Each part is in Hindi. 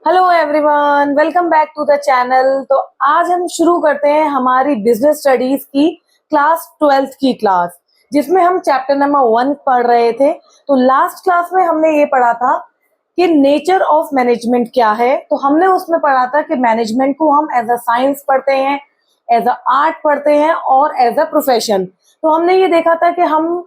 Hello everyone, welcome back to the channel. तो आज हम शुरू करते हैं हमारी बिजनेस स्टडीज की क्लास 12th की क्लास, जिसमें हम चैप्टर नंबर 1 पढ़ रहे थे। तो लास्ट क्लास में हमने ये पढ़ा था कि नेचर ऑफ मैनेजमेंट क्या है। तो हमने उसमें पढ़ा था कि मैनेजमेंट को हम एज अ साइंस पढ़ते हैं, एज अ आर्ट पढ़ते हैं और एज अ प्रोफेशन। तो हमने ये देखा था कि हम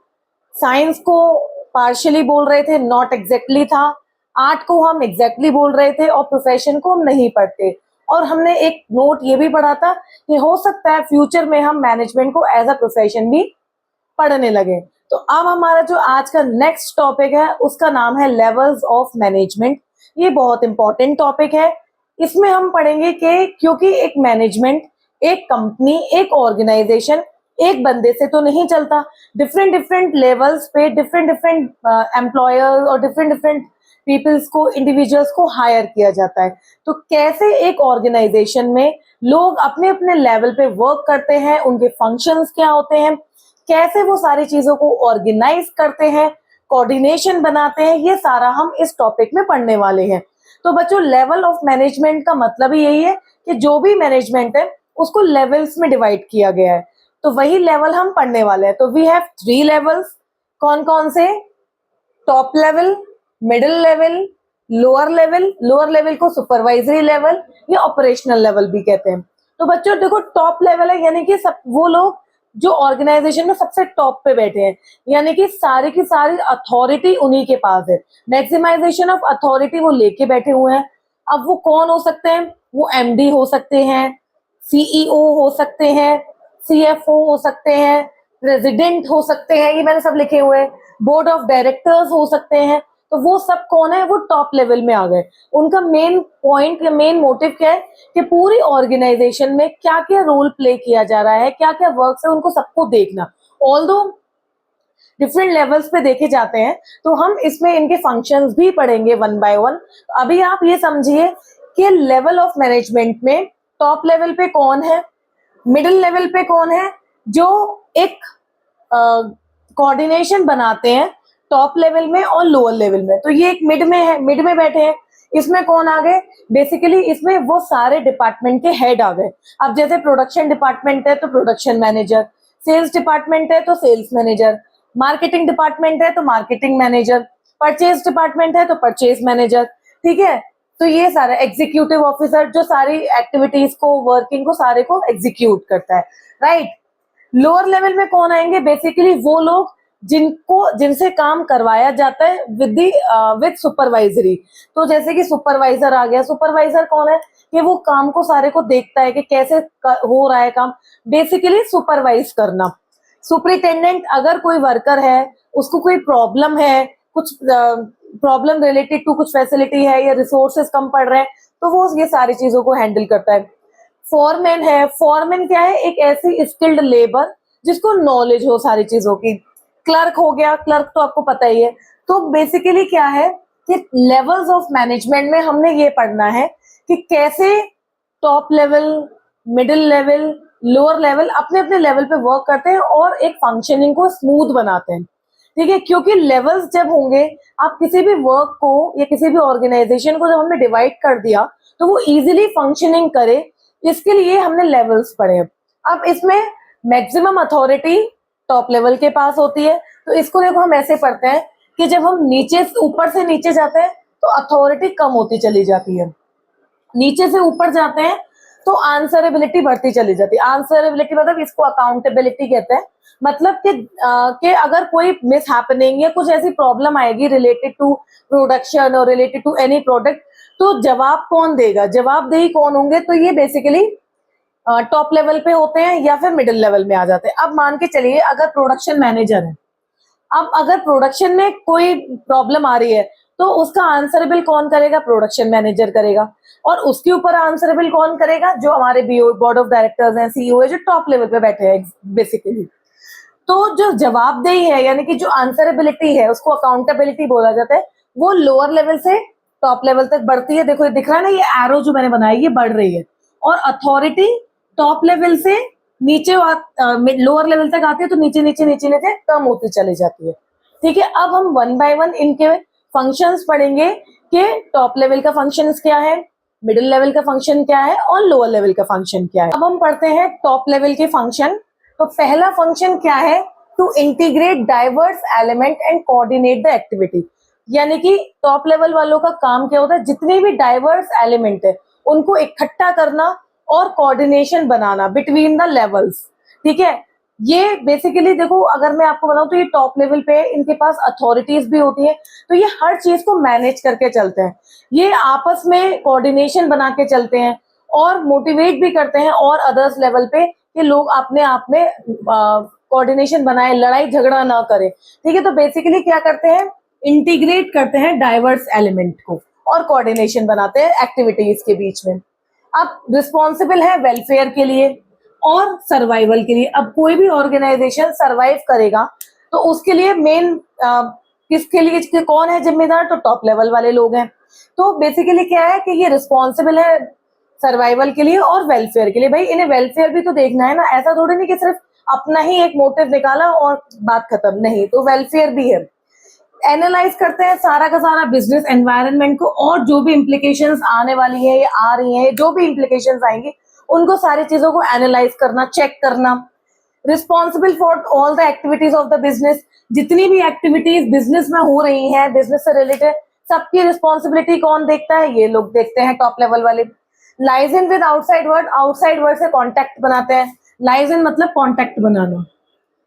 साइंस को पार्शियली बोल रहे थे, नॉट एग्जैक्टली था। आर्ट को हम एग्जैक्टली बोल रहे थे और प्रोफेशन को हम नहीं पढ़ते। और हमने एक नोट ये भी पढ़ा था कि हो सकता है फ्यूचर में हम मैनेजमेंट को एज अ प्रोफेशन भी पढ़ने लगे। तो अब हमारा जो आज का नेक्स्ट टॉपिक है उसका नाम है लेवल्स ऑफ मैनेजमेंट। ये बहुत इंपॉर्टेंट टॉपिक है। इसमें हम पढ़ेंगे कि क्योंकि एक मैनेजमेंट, एक कंपनी, एक ऑर्गेनाइजेशन एक बंदे से तो नहीं चलता। डिफरेंट डिफरेंट लेवल्स पे डिफरेंट डिफरेंट एम्प्लॉयर्स और डिफरेंट डिफरेंट पीपल्स को, इंडिविजुअल्स को हायर किया जाता है। तो कैसे एक ऑर्गेनाइजेशन में लोग अपने अपने लेवल पे वर्क करते हैं, उनके फंक्शंस क्या होते हैं, कैसे वो सारी चीजों को ऑर्गेनाइज करते हैं, कोऑर्डिनेशन बनाते हैं, ये सारा हम इस टॉपिक में पढ़ने वाले हैं। तो बच्चों, लेवल ऑफ मैनेजमेंट का मतलब ही यही है कि जो भी मैनेजमेंट है उसको लेवल्स में डिवाइड किया गया है। तो वही लेवल हम पढ़ने वाले हैं। तो वी हैव 3 लेवल्स। कौन कौन से? Top level, middle level, lower level. Lower level को सुपरवाइजरी लेवल या ऑपरेशनल लेवल भी कहते हैं। तो बच्चों देखो, टॉप लेवल है यानी कि सब वो लोग जो ऑर्गेनाइजेशन में सबसे टॉप पे बैठे हैं, यानी कि सारी की सारी अथॉरिटी उन्हीं के पास है। मैक्सिमाइजेशन ऑफ अथॉरिटी वो लेके बैठे हुए हैं। अब वो कौन हो सकते हैं? वो एमडी हो सकते हैं, सीईओ हो सकते हैं, सीएफओ हो सकते हैं, प्रेसिडेंट हो सकते हैं, ये मैंने सब लिखे हुए हैं, बोर्ड ऑफ डायरेक्टर्स हो सकते हैं। तो वो सब कौन है? वो टॉप लेवल में आ गए। उनका मेन पॉइंट या मेन मोटिव क्या है कि पूरी ऑर्गेनाइजेशन में क्या क्या रोल प्ले किया जा रहा है, क्या क्या वर्क है, उनको सबको देखना। ऑल्दो डिफरेंट लेवल्स पे देखे जाते हैं, तो हम इसमें इनके फंक्शंस भी पढ़ेंगे वन बाय वन। अभी आप ये समझिए कि लेवल ऑफ मैनेजमेंट में टॉप लेवल पे कौन है, मिडिल लेवल पे कौन है, जो एक कोऑर्डिनेशन बनाते हैं टॉप लेवल में और लोअर लेवल में। तो ये एक मिड में है, मिड में बैठे हैं। इसमें कौन आ गए? बेसिकली इसमें वो सारे डिपार्टमेंट के हेड आ गए। अब जैसे प्रोडक्शन डिपार्टमेंट है तो प्रोडक्शन मैनेजर, सेल्स डिपार्टमेंट है तो सेल्स मैनेजर, मार्केटिंग डिपार्टमेंट है तो मार्केटिंग मैनेजर, परचेज डिपार्टमेंट है तो परचेज मैनेजर। ठीक है। तो ये सारा एग्जीक्यूटिव ऑफिसर जो सारी एक्टिविटीज को, वर्किंग को, सारे को एग्जीक्यूट करता है। राइट। लोअर लेवल में कौन आएंगे? बेसिकली वो लोग जिनसे काम करवाया जाता है विद सुपरवाइजरी। तो जैसे कि सुपरवाइजर आ गया। सुपरवाइजर कौन है? कि वो काम को सारे को देखता है कि कैसे हो रहा है काम, बेसिकली सुपरवाइज करना। सुपरिटेंडेंट, अगर कोई वर्कर है, उसको कोई प्रॉब्लम है, कुछ प्रॉब्लम रिलेटेड टू कुछ फैसिलिटी है या रिसोर्सेज कम पड़ रहे हैं, तो वो ये सारी चीजों को हैंडल करता है। फॉरमैन है। फॉरमैन क्या है? एक ऐसी स्किल्ड लेबर जिसको नॉलेज हो सारी चीजों की। क्लर्क हो गया। क्लर्क तो आपको पता ही है। तो बेसिकली क्या है कि लेवल्स ऑफ मैनेजमेंट में हमने ये पढ़ना है कि कैसे top level, middle level, lower level अपने अपने लेवल पे वर्क करते हैं और एक फंक्शनिंग को स्मूथ बनाते हैं। ठीक है। क्योंकि लेवल्स जब होंगे, आप किसी भी वर्क को या किसी भी ऑर्गेनाइजेशन को जब हमने डिवाइड कर दिया तो वो इजीली फंक्शनिंग करे, इसके लिए हमने लेवल्स पढ़े। अब इसमें मैक्सिमम अथॉरिटी टॉप लेवल के पास होती है। तो इसको देखो, हम ऐसे पढ़ते हैं कि जब हम नीचे, ऊपर से नीचे जाते हैं तो अथॉरिटी कम होती चली जाती है, नीचे से ऊपर जाते हैं तो आंसरेबिलिटी बढ़ती चली जाती है। आंसरेबिलिटी मतलब इसको अकाउंटेबिलिटी कहते हैं। मतलब कि अगर कोई मिस हैपनिंग या कुछ ऐसी प्रॉब्लम आएगी रिलेटेड टू प्रोडक्शन और रिलेटेड टू एनी प्रोडक्ट, तो जवाब कौन देगा, जवाबदेही कौन होंगे? तो ये बेसिकली टॉप लेवल पे होते हैं या फिर मिडिल लेवल में आ जाते हैं। अब मान के चलिए अगर प्रोडक्शन मैनेजर है, अब अगर प्रोडक्शन में कोई प्रॉब्लम आ रही है तो उसका आंसरेबल कौन करेगा? प्रोडक्शन मैनेजर करेगा। और उसके ऊपर आंसरेबल कौन करेगा? जो हमारे बोर्ड ऑफ डायरेक्टर्स हैं, सीईओ है, जो टॉप लेवल पे बैठे हैं बेसिकली। तो जो जवाबदेही है यानी कि जो आंसरेबिलिटी है, उसको अकाउंटेबिलिटी बोला जाता है, वो लोअर लेवल से टॉप लेवल तक बढ़ती है। देखो ये दिख रहा है ना, ये एरो जो मैंने बनाई ये बढ़ रही है। और अथॉरिटी टॉप लेवल से नीचे लोअर लेवल तक आती है, तो नीचे नीचे नीचे नीचे कम होती चली जाती है। ठीक है। अब हम वन बाय वन इनके फंक्शंस पढ़ेंगे कि टॉप लेवल का फंक्शंस क्या है, मिडिल लेवल का फंक्शन क्या है और लोअर लेवल का फंक्शन क्या है। अब हम पढ़ते हैं टॉप लेवल के फंक्शन। तो पहला फंक्शन क्या है, to integrate diverse element and coordinate the activity. यानी कि टॉप लेवल वालों का काम क्या होता है, जितने भी डाइवर्स एलिमेंट है उनको इकट्ठा करना और coordination banana between the levels. ठीक है, ये बेसिकली देखो, अगर मैं आपको बताऊं तो ये टॉप लेवल पे इनके पास अथॉरिटीज भी होती है, तो ये हर चीज को मैनेज करके चलते हैं, ये आपस में कोऑर्डिनेशन बना के चलते हैं और मोटिवेट भी करते हैं और अदर्स लेवल पे कि लोग अपने आप में कोऑर्डिनेशन बनाए, लड़ाई झगड़ा ना करें। ठीक है, तो बेसिकली क्या करते हैं, इंटीग्रेट करते हैं डाइवर्स एलिमेंट को और कोऑर्डिनेशन बनाते हैं एक्टिविटीज के बीच में। अब रिस्पॉन्सिबल है वेलफेयर के लिए और सर्वाइवल के लिए। अब कोई भी ऑर्गेनाइजेशन सर्वाइव करेगा तो उसके लिए मेन किसके लिए कौन है जिम्मेदार, तो टॉप लेवल वाले लोग हैं। तो बेसिकली क्या है कि ये रिस्पॉन्सिबल है सर्वाइवल के लिए और वेलफेयर के लिए। भाई इन्हें वेलफेयर भी तो देखना है ना, ऐसा थोड़ी नहीं कि सिर्फ अपना ही एक मोटिव निकाला और बात खत्म, नहीं, तो वेलफेयर भी है। एनालाइज करते हैं सारा का सारा बिजनेस एनवायरनमेंट को और जो भी इम्प्लीकेशंस आने वाली है या आ रही है, जो भी इम्प्लीकेशंस आएंगी उनको सारी चीजों को एनालाइज करना, चेक करना। Responsible for all the activities of the business, जितनी भी एक्टिविटीज बिजनेस में हो रही हैं बिजनेस से रिलेटेड, सबकी रिस्पॉन्सिबिलिटी कौन देखता है, ये लोग देखते हैं टॉप लेवल वाले। Liaison with outside world, outside world से कॉन्टेक्ट बनाते हैं। लाइजन मतलब कॉन्टेक्ट बनाना।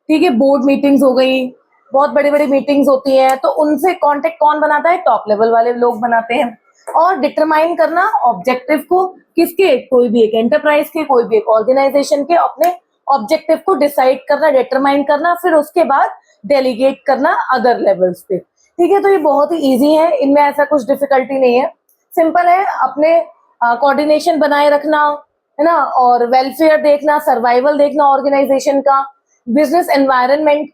ठीक है, बोर्ड मीटिंग्स हो गई, बहुत बड़ी बड़ी मीटिंग्स होती हैं, तो उनसे कांटेक्ट कौन बनाता है, टॉप लेवल वाले लोग बनाते हैं। और डिटरमाइन करना ऑब्जेक्टिव को, किसके, कोई भी एक एंटरप्राइज के, कोई भी एक ऑर्गेनाइजेशन के, अपने ऑब्जेक्टिव को डिसाइड करना, डिटरमाइन करना, फिर उसके बाद डेलीगेट करना अदर लेवल्स पे। ठीक है, तो ये बहुत ही इजी है, इनमें ऐसा कुछ डिफिकल्टी नहीं है, सिंपल है। अपने कोऑर्डिनेशन बनाए रखना है ना, और वेलफेयर देखना, सर्वाइवल देखना ऑर्गेनाइजेशन का, बिजनेस एनवायरनमेंट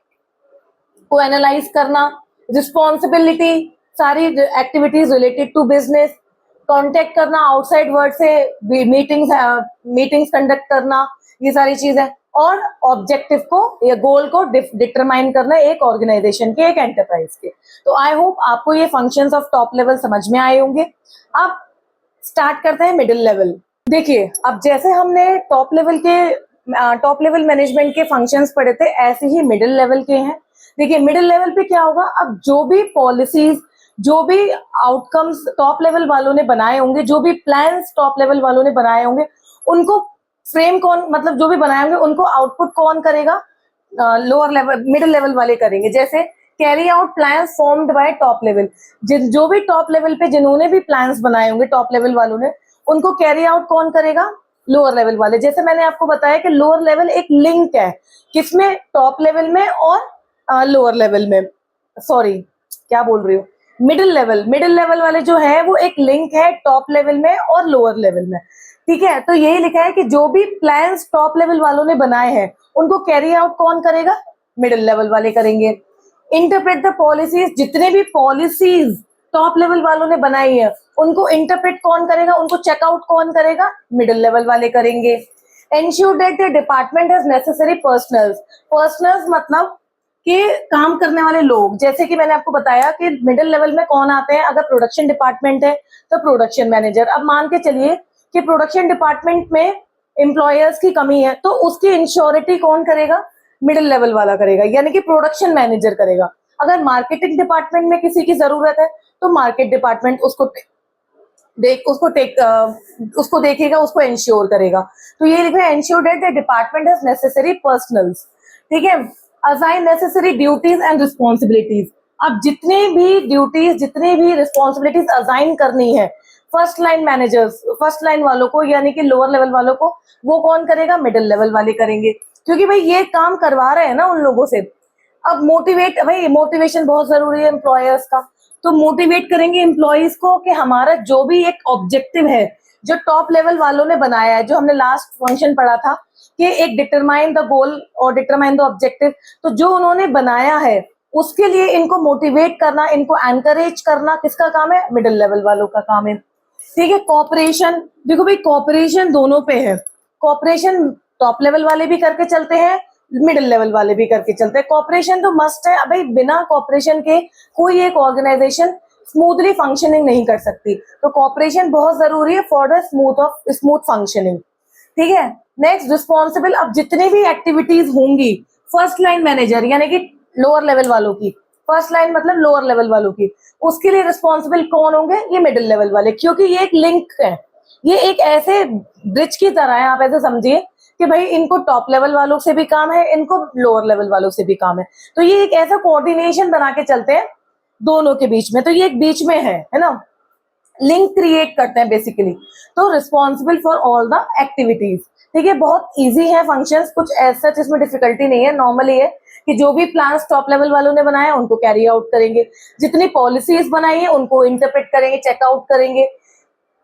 को एनालाइज करना, रिस्पॉन्सिबिलिटी, सारी activities related to business, contact करना आउटसाइड वर्ल्ड से, मीटिंग्स कंडक्ट करना, ये सारी चीजें, और ऑब्जेक्टिव को या गोल को डिटरमाइन करना एक ऑर्गेनाइजेशन के, एक एंटरप्राइज के। तो आई होप आपको ये फंक्शंस ऑफ टॉप लेवल समझ में आए होंगे। अब स्टार्ट करते हैं मिडिल लेवल। देखिए, अब जैसे हमने टॉप लेवल मैनेजमेंट के फंक्शंस पढ़े थे, ऐसे ही मिडिल लेवल के हैं। देखिए मिडिल लेवल पे क्या होगा, अब जो भी पॉलिसीज, जो भी आउटकम्स टॉप लेवल वालों ने बनाए होंगे, जो भी प्लान्स टॉप लेवल वालों ने बनाए होंगे, उनको फ्रेम कौन, मतलब जो भी बनाए होंगे उनको आउटपुट कौन करेगा, लोअर लेवल, मिडिल लेवल वाले करेंगे। जैसे carry out plans formed by top level, जो भी टॉप लेवल पे जिन्होंने भी प्लान्स बनाए होंगे टॉप लेवल वालों ने, उनको कैरी आउट कौन करेगा, लोअर लेवल वाले। जैसे मैंने आपको बताया कि लोअर लेवल एक लिंक है, किसमें, टॉप लेवल में और लोअर लेवल में, सॉरी क्या बोल रही हूँ, मिडिल लेवल वाले जो है वो एक लिंक है टॉप लेवल में और लोअर लेवल में। ठीक है, तो यही लिखा है कि जो भी प्लान्स टॉप लेवल वालों ने बनाए हैं उनको कैरी आउट कौन करेगा, मिडिल लेवल वाले करेंगे। इंटरप्रेट द पॉलिसीज, जितने भी पॉलिसीज टॉप लेवल वालों ने बनाई है उनको इंटरप्रेट कौन करेगा, उनको चेकआउट कौन करेगा, मिडिल लेवल वाले करेंगे। Ensure that the department has necessary personnels मतलब कि काम करने वाले लोग, जैसे कि मैंने आपको बताया कि मिडिल लेवल में कौन आते हैं, अगर प्रोडक्शन डिपार्टमेंट है तो प्रोडक्शन मैनेजर। अब मान के चलिए कि प्रोडक्शन डिपार्टमेंट में एम्प्लॉयर्स की कमी है, तो उसकी इंश्योरिटी कौन करेगा, मिडिल लेवल वाला करेगा, यानी कि प्रोडक्शन मैनेजर करेगा। अगर मार्केटिंग डिपार्टमेंट में किसी की जरूरत है तो मार्केट डिपार्टमेंट उसको देखेगा, उसको इंश्योर करेगा। तो ये लिखा है ensure that the department has necessary personnels. ठीक है, assign necessary duties and responsibilities. अब जितने भी ड्यूटीज, जितनी भी रिस्पॉन्सिबिलिटीज असाइन करनी है first line managers, first line वालों को, यानी कि लोअर लेवल वालों को, वो कौन करेगा, मिडिल लेवल वाले करेंगे, क्योंकि भाई ये काम करवा रहे हैं ना उन लोगों से। अब भाई मोटिवेशन बहुत जरूरी है एम्प्लॉयर्स का, तो मोटिवेट करेंगे एम्प्लॉयज को कि हमारा जो भी एक ऑब्जेक्टिव है जो टॉप लेवल वालों ने बनाया है, जो हमने लास्ट फंक्शन पढ़ा था कि एक डिटरमाइन द गोल और डिटरमाइन द ऑब्जेक्टिव, तो जो उन्होंने बनाया है उसके लिए इनको मोटिवेट करना, इनको एनकरेज करना किसका काम है, मिडिल लेवल वालों का काम है। ठीक है, कॉपरेशन, देखो भाई कॉपरेशन दोनों पे है, कॉपरेशन टॉप लेवल वाले भी करके चलते हैं, मिडिल लेवल वाले भी करके चलते हैं। कॉपरेशन तो मस्ट है, भाई बिना कॉपरेशन के कोई एक ऑर्गेनाइजेशन स्मूथली फंक्शनिंग नहीं कर सकती। तो कॉपरेशन बहुत जरूरी है फॉर द स्मूथ फंक्शनिंग। ठीक है, नेक्स्ट रिस्पॉन्सिबल, अब जितनी भी एक्टिविटीज होंगी फर्स्ट लाइन मैनेजर यानी कि लोअर लेवल वालों की, फर्स्ट लाइन मतलब लोअर लेवल वालों की, उसके लिए रिस्पॉन्सिबल कौन होंगे? ये मिडिल लेवल वाले, क्योंकि ये एक लिंक है, ये एक ऐसे ब्रिज की तरह है। आप ऐसे समझिए कि भाई इनको टॉप लेवल वालों से भी काम है, इनको लोअर लेवल वालों से भी काम है, तो ये एक ऐसा कोऑर्डिनेशन बना के चलते हैं दोनों के बीच में। तो ये एक बीच में है ना, लिंक क्रिएट करते हैं बेसिकली। तो responsible for all the activities. ठीक है, बहुत इजी है फंक्शंस, कुछ ऐसा इसमें डिफिकल्टी नहीं है। नॉर्मली है कि जो भी प्लान्स टॉप लेवल वालों ने बनाए उनको कैरी आउट करेंगे, जितनी पॉलिसीज बनाई है उनको इंटरप्रेट करेंगे, चेकआउट करेंगे,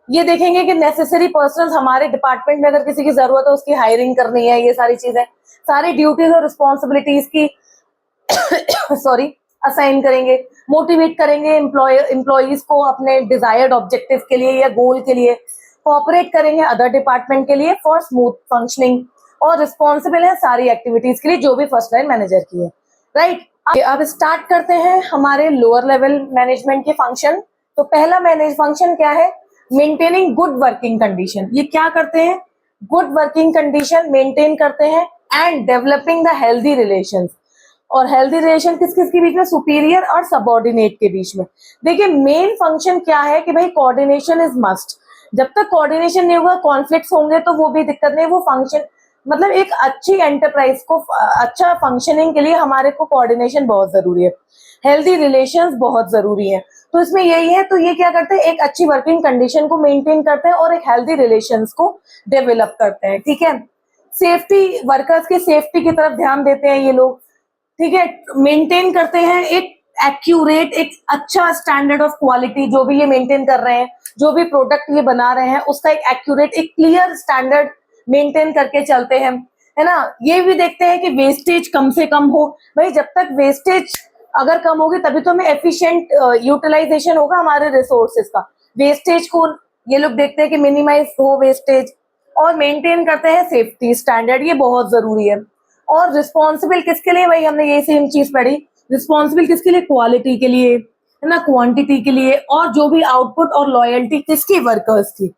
ये देखेंगे कि नेसेसरी पर्सनस हमारे डिपार्टमेंट में अगर किसी की जरूरत है उसकी हायरिंग करनी है, ये सारी चीजें, सारी ड्यूटीज और रिस्पॉन्सिबिलिटीज की सॉरी असाइन करेंगे, मोटिवेट करेंगे एम्प्लॉयज को अपने डिजायर्ड ऑब्जेक्टिव के लिए या गोल के लिए, कोऑपरेट करेंगे अदर डिपार्टमेंट के लिए फॉर स्मूथ फंक्शनिंग, और रिस्पॉन्सिबल है सारी एक्टिविटीज के लिए जो भी फर्स्ट लाइन मैनेजर की है। राइट, अब स्टार्ट करते हैं हमारे लोअर लेवल मैनेजमेंट के फंक्शन। तो पहला मैनेज फंक्शन क्या है? Maintaining good working condition. ये क्या करते हैं? गुड वर्किंग कंडीशन मेंटेन करते हैं and developing the healthy relations. और हेल्दी रिलेशन किस किस के बीच में? सुपीरियर और सबऑर्डिनेट के बीच में। देखिए मेन फंक्शन क्या है कि भाई कोऑर्डिनेशन इज मस्ट। जब तक कोऑर्डिनेशन नहीं होगा कॉन्फ्लिक्ट्स होंगे तो वो भी दिक्कत नहीं। वो फंक्शन मतलब एक अच्छी एंटरप्राइज को अच्छा फंक्शनिंग के लिए हमारे को कोऑर्डिनेशन बहुत जरूरी है, हेल्दी रिलेशंस बहुत जरूरी है। तो इसमें यही है, तो ये क्या करते हैं? एक अच्छी वर्किंग कंडीशन को मेंटेन करते हैं और एक हेल्दी रिलेशंस को डेवलप करते हैं। ठीक है, सेफ्टी, वर्कर्स की सेफ्टी की तरफ ध्यान देते हैं ये लोग। ठीक है, मेंटेन करते हैं एक एक्यूरेट, एक अच्छा स्टैंडर्ड ऑफ क्वालिटी, जो भी ये मेंटेन कर रहे हैं, जो भी प्रोडक्ट ये बना रहे हैं उसका एक एक्यूरेट, एक क्लियर स्टैंडर्ड मेंटेन करके चलते हैं, है ना। ये भी देखते हैं कि वेस्टेज कम से कम हो। भाई जब तक वेस्टेज अगर कम होगी तभी तो हमें एफिशिएंट यूटिलाइजेशन होगा हमारे रिसोर्सेज का। वेस्टेज को ये लोग देखते हैं कि मिनिमाइज हो वेस्टेज, और मेंटेन करते हैं सेफ्टी स्टैंडर्ड, ये बहुत जरूरी है। और रिस्पॉन्सिबल किसके लिए? भाई हमने ये सेम चीज पढ़ी, रिस्पॉन्सिबल किसके लिए? क्वालिटी के लिए, है ना, क्वांटिटी के लिए, और जो भी आउटपुट और लॉयल्टी किसकी? वर्कर्स की।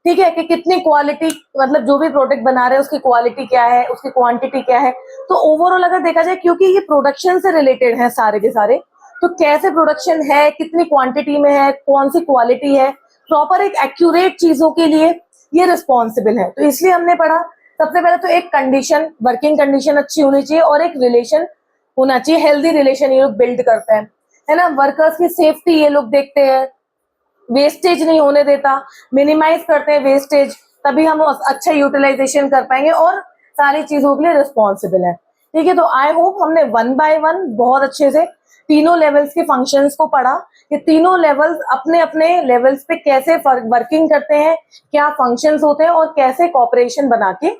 ठीक है, कि कितनी क्वालिटी, मतलब जो भी प्रोडक्ट बना रहे हैं उसकी क्वालिटी क्या है, उसकी क्वांटिटी क्या है। तो ओवरऑल अगर देखा जाए, क्योंकि ये प्रोडक्शन से रिलेटेड है सारे के सारे, तो कैसे प्रोडक्शन है, कितनी क्वांटिटी में है, कौन सी क्वालिटी है, प्रॉपर एक एक्यूरेट चीजों के लिए ये रिस्पॉन्सिबल है। तो इसलिए हमने पढ़ा सबसे पहले तो एक कंडीशन, वर्किंग कंडीशन अच्छी होनी चाहिए और एक रिलेशन होना चाहिए, हेल्दी रिलेशन ये लोग बिल्ड करते हैं, है ना। वर्कर्स की सेफ्टी ये लोग देखते हैं, वेस्टेज नहीं होने देता, मिनिमाइज करते हैं वेस्टेज, तभी हम अच्छा यूटिलाइजेशन कर पाएंगे और सारी चीजों के लिए रिस्पॉन्सिबल है। ठीक है, तो आई होप हमने वन बाय वन बहुत अच्छे से तीनों लेवल्स के फंक्शंस को पढ़ा कि तीनों लेवल्स अपने अपने लेवल्स पे कैसे वर्किंग करते हैं, क्या फंक्शंस होते हैं और कैसे कॉपरेशन बना के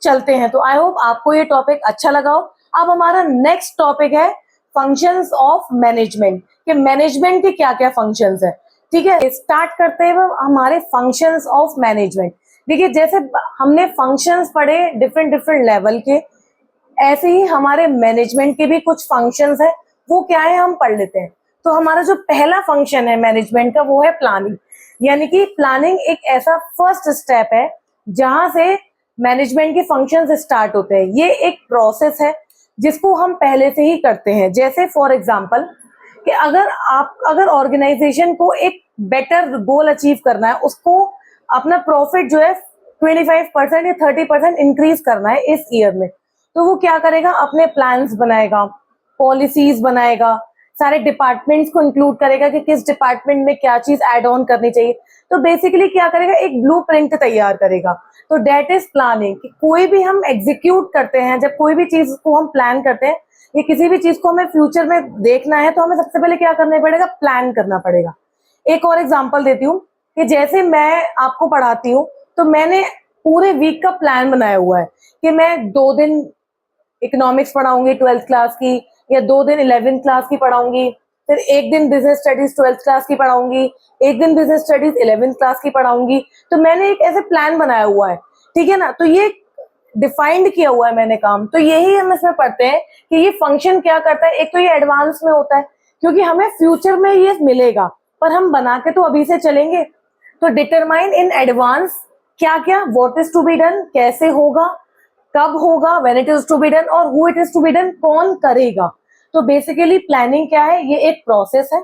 चलते हैं। तो आई होप आपको ये टॉपिक अच्छा लगा हो। अब हमारा नेक्स्ट टॉपिक है फंक्शंस ऑफ मैनेजमेंट, कि मैनेजमेंट के क्या क्या फंक्शंस है। ठीक है, स्टार्ट करते हैं हमारे फंक्शंस ऑफ मैनेजमेंट। देखिए जैसे हमने फंक्शंस पढ़े डिफरेंट डिफरेंट लेवल के, ऐसे ही हमारे मैनेजमेंट के भी कुछ फंक्शंस है, वो क्या है हम पढ़ लेते हैं। तो हमारा जो पहला फंक्शन है मैनेजमेंट का वो है प्लानिंग, यानी कि प्लानिंग एक ऐसा फर्स्ट स्टेप है जहां से मैनेजमेंट के फंक्शंस स्टार्ट होते हैं। ये एक प्रोसेस है जिसको हम पहले से ही करते हैं। जैसे फॉर एग्जांपल कि अगर ऑर्गेनाइजेशन को एक बेटर गोल अचीव करना है, उसको अपना प्रॉफिट जो है 25% या 30% इंक्रीज करना है इस ईयर में, तो वो क्या करेगा? अपने प्लान्स बनाएगा, पॉलिसीज बनाएगा, सारे डिपार्टमेंट्स को इंक्लूड करेगा कि किस डिपार्टमेंट में क्या चीज ऐड ऑन करनी चाहिए। तो बेसिकली क्या करेगा? एक ब्लूप्रिंट तैयार करेगा। तो दैट इज प्लानिंग। कोई भी हम एग्जीक्यूट करते हैं, जब कोई भी चीज को हम प्लान करते हैं, ये किसी भी चीज को हमें फ्यूचर में देखना है तो हमें सबसे पहले क्या करना पड़ेगा? प्लान करना पड़ेगा। एक और एग्जांपल देती हूँ कि जैसे मैं आपको पढ़ाती हूँ तो मैंने पूरे वीक का प्लान बनाया हुआ है कि मैं 2 दिन इकोनॉमिक्स पढ़ाऊंगी 12th क्लास की, या 2 दिन 11th क्लास की पढ़ाऊंगी, फिर 1 दिन बिजनेस स्टडीज 12th क्लास की पढ़ाऊंगी, 1 दिन बिजनेस स्टडीज 11th क्लास की पढ़ाऊंगी। तो मैंने एक ऐसे प्लान बनाया हुआ है, ठीक है ना। तो ये डिफाइंड किया हुआ है मैंने काम। तो यही हम इसमें पढ़ते हैं कि ये फंक्शन क्या करता है। एक तो ये एडवांस में होता है क्योंकि हमें फ्यूचर में ये मिलेगा, पर हम बना के तो अभी से चलेंगे। तो डिटरमाइन इन एडवांस क्या क्या, what is to be done, कैसे होगा, कब होगा, when it is to be done, और who it is to be done, कौन करेगा। तो बेसिकली प्लानिंग क्या है, ये एक प्रोसेस है।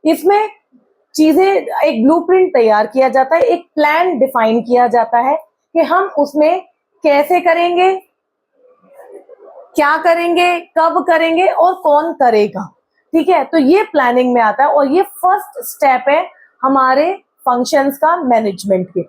इसमें चीजें, एक ब्लूप्रिंट तैयार किया जाता है, एक प्लान डिफाइन किया जाता है कि हम उसमें कैसे करेंगे, क्या करेंगे, कब करेंगे और कौन करेगा। ठीक है, तो ये प्लानिंग में आता है और ये फर्स्ट स्टेप है हमारे फंक्शंस का मैनेजमेंट के।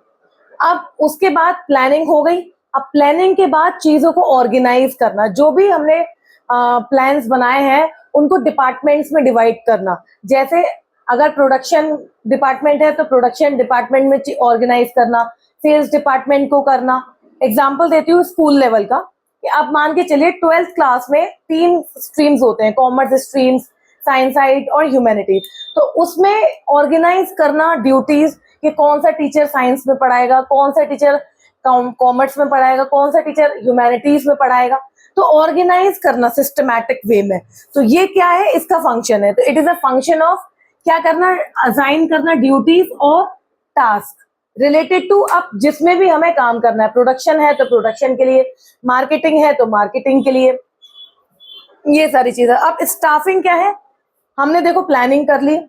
अब उसके बाद प्लानिंग हो गई। अब प्लानिंग के बाद चीजों को ऑर्गेनाइज करना, जो भी हमने प्लान्स बनाए हैं उनको डिपार्टमेंट्स में डिवाइड करना। जैसे अगर प्रोडक्शन डिपार्टमेंट है तो प्रोडक्शन डिपार्टमेंट में ऑर्गेनाइज करना, सेल्स डिपार्टमेंट को करना। एग्जाम्पल देती हूँ स्कूल लेवल का, कि आप मान के चलिए 12th क्लास में 3 स्ट्रीम्स होते हैं, कॉमर्स स्ट्रीम्स, साइंस साइड और ह्यूमैनिटीज। तो उसमें ऑर्गेनाइज करना ड्यूटीज कि कौन सा टीचर साइंस में पढ़ाएगा, कौन सा टीचर कॉमर्स में पढ़ाएगा, कौन सा टीचर ह्यूमैनिटीज में पढ़ाएगा। तो ऑर्गेनाइज करना सिस्टमैटिक वे में। तो ये क्या है, इसका फंक्शन है। तो it is a function of क्या करना, असाइन करना ड्यूटीज और टास्क रिलेटेड टू अब जिसमें भी हमें काम करना है। प्रोडक्शन है तो प्रोडक्शन के लिए, मार्केटिंग है तो मार्केटिंग के लिए, ये सारी चीजें। अब स्टाफिंग क्या है, हमने देखो प्लानिंग कर ली,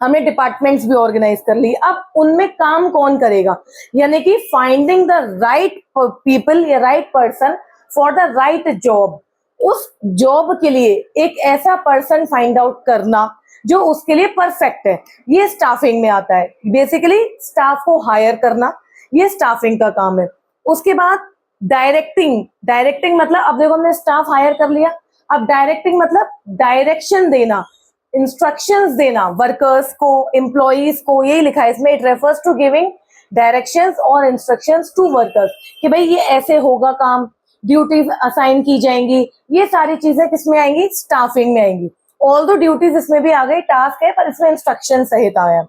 हमने डिपार्टमेंट्स भी ऑर्गेनाइज कर ली, अब उनमें काम कौन करेगा, यानी कि फाइंडिंग द राइट पीपल या right person for the right job. उस जॉब के लिए एक ऐसा पर्सन फाइंड आउट करना जो उसके लिए परफेक्ट है, ये स्टाफिंग में आता है। बेसिकली स्टाफ को हायर करना, ये स्टाफिंग का काम है। उसके बाद डायरेक्टिंग मतलब अब देखो हमने स्टाफ हायर कर लिया, अब डायरेक्टिंग मतलब डायरेक्शन देना, इंस्ट्रक्शंस देना वर्कर्स को, एम्प्लॉइज को, यही लिखा है इसमें। It refers to giving directions और इंस्ट्रक्शंस टू वर्कर्स कि भाई ये ऐसे होगा काम, ड्यूटीज असाइन की जाएंगी। ये सारी चीजें किसमें आएंगी, स्टाफिंग में आएंगी। ऑल दो ड्यूटीज इसमें भी आ गई, टास्क है पर इसमें इंस्ट्रक्शन सहित आया।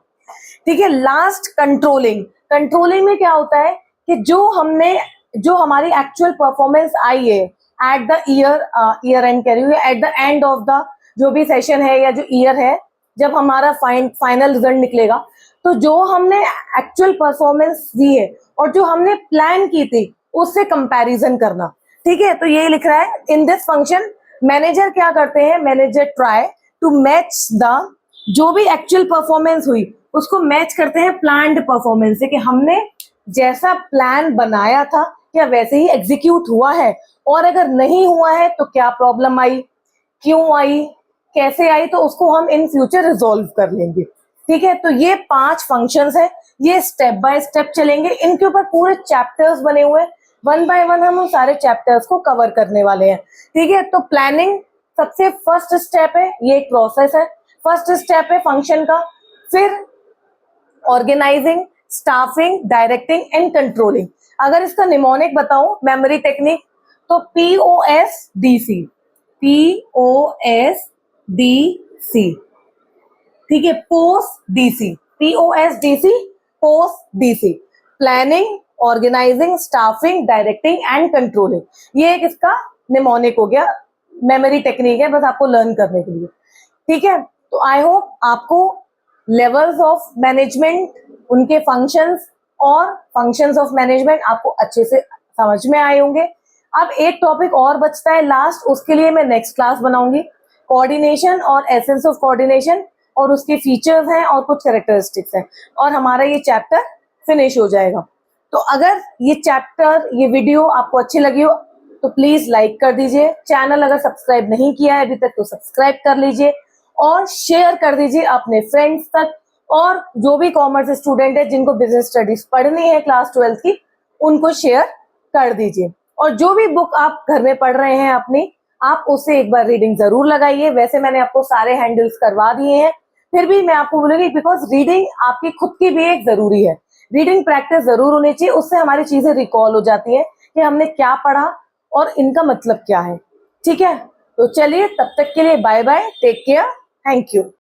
ठीक है, लास्ट कंट्रोलिंग में क्या होता है कि जो हमारी एक्चुअल परफॉर्मेंस आई है एट द ईयर एंड कह रही हूँ, at the end of the जो भी सेशन है या जो ईयर है, जब हमारा फाइनल रिजल्ट निकलेगा, तो जो हमने एक्चुअल परफॉर्मेंस दी है और जो हमने प्लान की थी उससे कंपैरिजन करना। ठीक है, तो ये लिख रहा है इन दिस फंक्शन मैनेजर क्या करते हैं, manager try to match the, जो भी एक्चुअल परफॉर्मेंस हुई उसको मैच करते हैं प्लान्ड परफॉर्मेंस से, कि हमने जैसा प्लान बनाया था क्या वैसे ही एग्जीक्यूट हुआ है, और अगर नहीं हुआ है तो क्या प्रॉब्लम आई, क्यों आई, कैसे आई, तो उसको हम इन फ्यूचर रिजॉल्व कर लेंगे। ठीक है, तो ये 5 फंक्शंस है, ये स्टेप बाय स्टेप चलेंगे। इनके ऊपर पूरे चैप्टर्स बने हुए हैं, 1 बाय 1 हम उन सारे चैप्टर्स को कवर करने वाले हैं। ठीक है, तो प्लानिंग सबसे फर्स्ट स्टेप है, ये एक प्रोसेस है, फर्स्ट स्टेप है फंक्शन का। फिर organising, staffing, directing and controlling. अगर इसका निमोनिक बताऊं, मेमोरी टेक्निक, तो POSDC, POSDC। ठीक है, POSDC, POSDC, planning, organising, staffing, directing and controlling. ये एक इसका निमोनिक हो गया, मेमोरी टेक्निक है बस आपको लर्न करने के लिए। ठीक है, तो आई होप आपको लेवल्स ऑफ मैनेजमेंट, उनके फंक्शंस और फंक्शंस ऑफ मैनेजमेंट आपको अच्छे से समझ में आए होंगे। अब एक टॉपिक और बचता है लास्ट, उसके लिए मैं नेक्स्ट क्लास बनाऊंगी, कोऑर्डिनेशन और एसेंस ऑफ कोऑर्डिनेशन, और उसके फीचर्स हैं और कुछ कैरेक्टरिस्टिक्स हैं, और हमारा ये चैप्टर फिनिश हो जाएगा। तो अगर ये चैप्टर, ये वीडियो आपको अच्छी लगी हो तो प्लीज लाइक कर दीजिए, चैनल अगर सब्सक्राइब नहीं किया है अभी तक तो सब्सक्राइब कर लीजिए, और शेयर कर दीजिए अपने फ्रेंड्स तक। और जो भी कॉमर्स स्टूडेंट है जिनको बिजनेस स्टडीज पढ़नी है क्लास 12th की, उनको शेयर कर दीजिए। और जो भी बुक आप घर में पढ़ रहे हैं अपनी, आप उससे एक बार रीडिंग जरूर लगाइए। वैसे मैंने आपको सारे हैंडल्स करवा दिए हैं, फिर भी मैं आपको बोलूंगी बिकॉज रीडिंग आपकी खुद की भी एक जरूरी है, रीडिंग प्रैक्टिस जरूर होनी चाहिए, उससे हमारी चीजें रिकॉल हो जाती है कि हमने क्या पढ़ा और इनका मतलब क्या है। ठीक है, तो चलिए तब तक के लिए bye bye, take care, thank you.